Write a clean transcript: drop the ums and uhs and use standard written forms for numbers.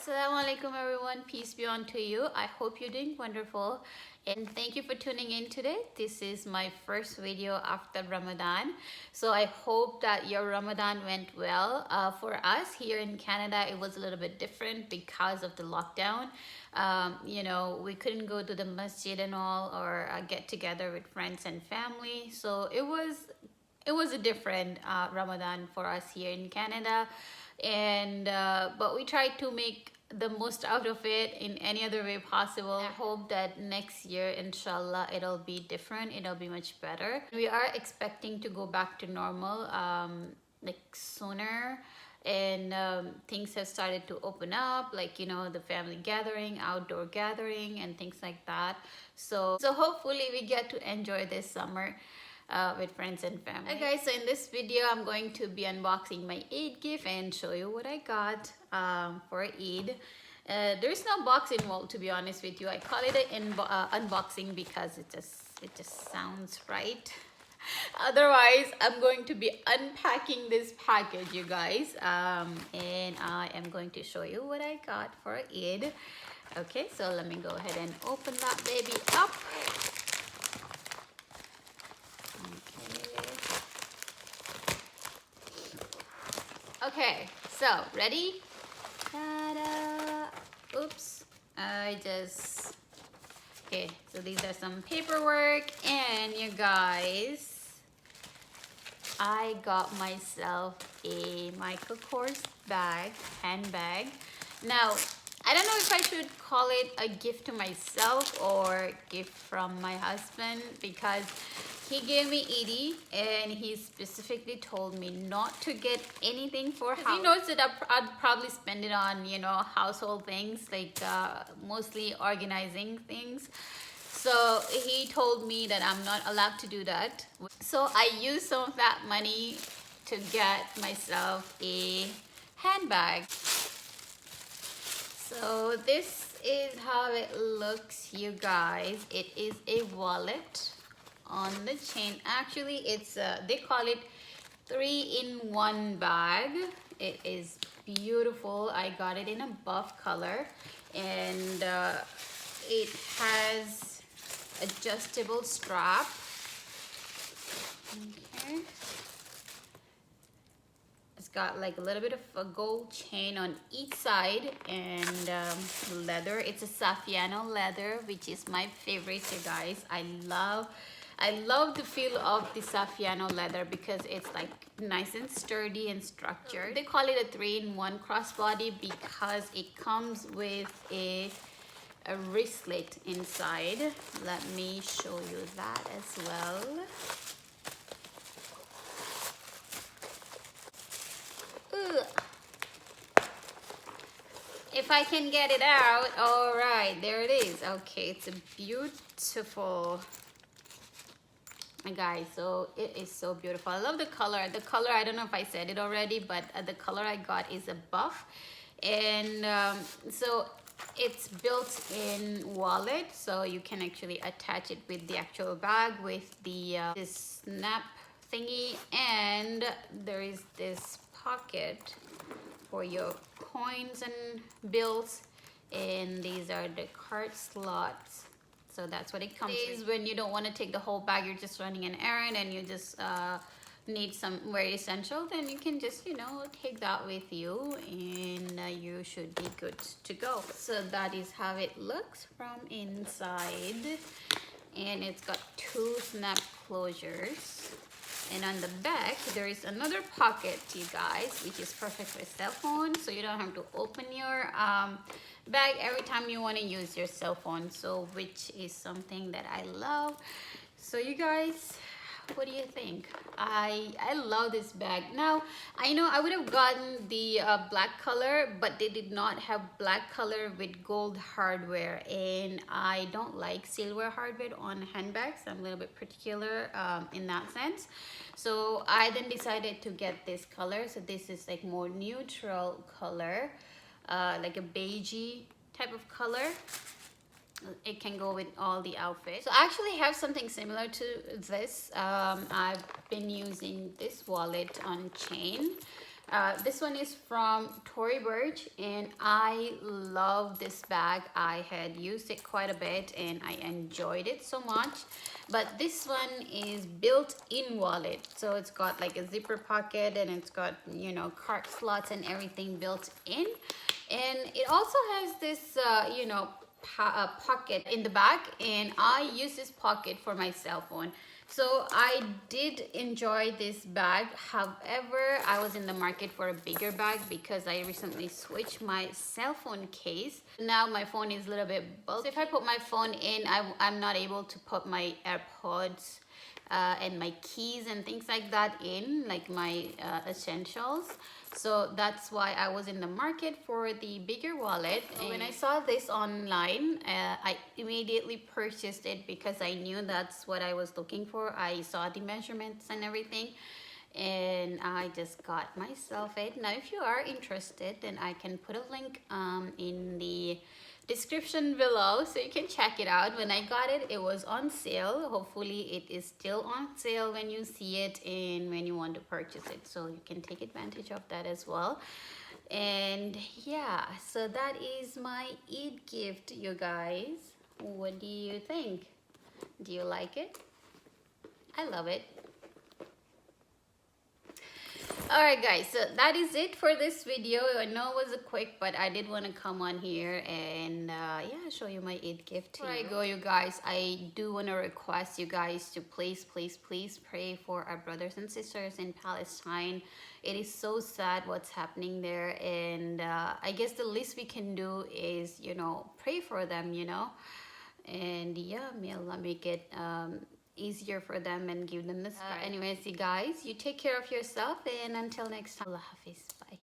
Assalamu alaikum everyone, peace be unto you. I hope you're doing wonderful and thank you for tuning in today. This is my first video after Ramadan, so I hope that your Ramadan went well. For us here in Canada, it was a little bit different because of the lockdown. We couldn't go to the masjid and all, or get together with friends and family, so it was a different Ramadan for us here in Canada. And but we tried to make the most out of it in any other way possible. I hope that next year, inshallah, it'll be different, it'll be much better. We are expecting to go back to normal like sooner, and things have started to open up, like the family gathering, outdoor gathering and things like that. So hopefully we get to enjoy this summer with friends and family. Okay guys, so in this video I'm going to be unboxing my Eid gift and show you what I got for Eid. There's no box involved, to be honest with you. I call it an unboxing because it just sounds right. Otherwise I'm going to be unpacking this package, you guys, and I am going to show you what I got for Eid. Okay, so let me go ahead and open that baby up. Okay, so ready? Ta-da! Oops, okay, so these are some paperwork, and you guys, I got myself a Michael Kors handbag. Now, I don't know if I should call it a gift to myself or gift from my husband, because he gave me 80 and he specifically told me not to get anything for house. He knows that I'd probably spend it on, household things, like mostly organizing things. So he told me that I'm not allowed to do that. So I used some of that money to get myself a handbag. So this is how it looks, you guys. It is a wallet on the chain. Actually, it's they call it 3-in-1 bag. It is beautiful. I got it in a buff color, and it has adjustable strap. Okay, it's got like a little bit of a gold chain on each side, and leather. It's a Saffiano leather, which is my favorite, you guys. I love the feel of the Saffiano leather because it's like nice and sturdy and structured. They call it a 3-in-1 crossbody because it comes with a wristlet inside. Let me show you that as well. If I can get it out. All right, there it is. Okay, it's a beautiful, guys, so it is so beautiful. I love the color. I don't know if I said it already, but the color I got is a buff, and so it's built-in wallet, so you can actually attach it with the actual bag with the this snap thingy, and there is this pocket for your coins and bills, and these are the card slots. So that's what it comes with. When you don't want to take the whole bag, you're just running an errand and you just need some very essential, then you can just take that with you, and you should be good to go. So that is how it looks from inside, and it's got 2 snap closures. And on the back there is another pocket, you guys, which is perfect for cell phone, so you don't have to open your bag every time you want to use your cell phone, so which is something that I love. So you guys, what do you think? I love this bag. Now I know I would have gotten the black color, but they did not have black color with gold hardware, and I don't like silver hardware on handbags. I'm a little bit particular in that sense. So I then decided to get this color. So this is like more neutral color, like a beigey type of color. It can go with all the outfits. So I actually have something similar to this. I've been using this wallet on chain This one is from Tory Burch, and I love this bag. I had used it quite a bit and I enjoyed it so much. But this one is built-in wallet, so it's got like a zipper pocket, and it's got, you know, card slots and everything built in. And it also has this you know, pocket in the back, and I use this pocket for my cell phone. So I did enjoy this bag. However, I was in the market for a bigger bag because I recently switched my cell phone case. Now my phone is a little bit bulky. So if I put my phone in, I'm not able to put my AirPods and my keys and things like that in, like my essentials. So that's why I was in the market for the bigger wallet. And when I saw this online, I immediately purchased it because I knew that's what I was looking for. I saw the measurements and everything, and I just got myself it. Now if you are interested, then I can put a link in the description below so you can check it out. When I got it, it was on sale. Hopefully it is still on sale when you see it and when you want to purchase it, so you can take advantage of that as well. And yeah, so that is my Eid gift, you guys. What do you think? Do you like it? I love it. Alright guys, so that is it for this video. I know it was a quick, but I did want to come on here and yeah, show you my Eid gift. Before I go, you guys, I do want to request you guys to please pray for our brothers and sisters in Palestine. It is so sad what's happening there, and I guess the least we can do is, you know, pray for them, you know. And yeah, may Allah make it easier for them and give them the strength. Anyways, you guys, you take care of yourself, and until next time, Allah Hafiz. Bye.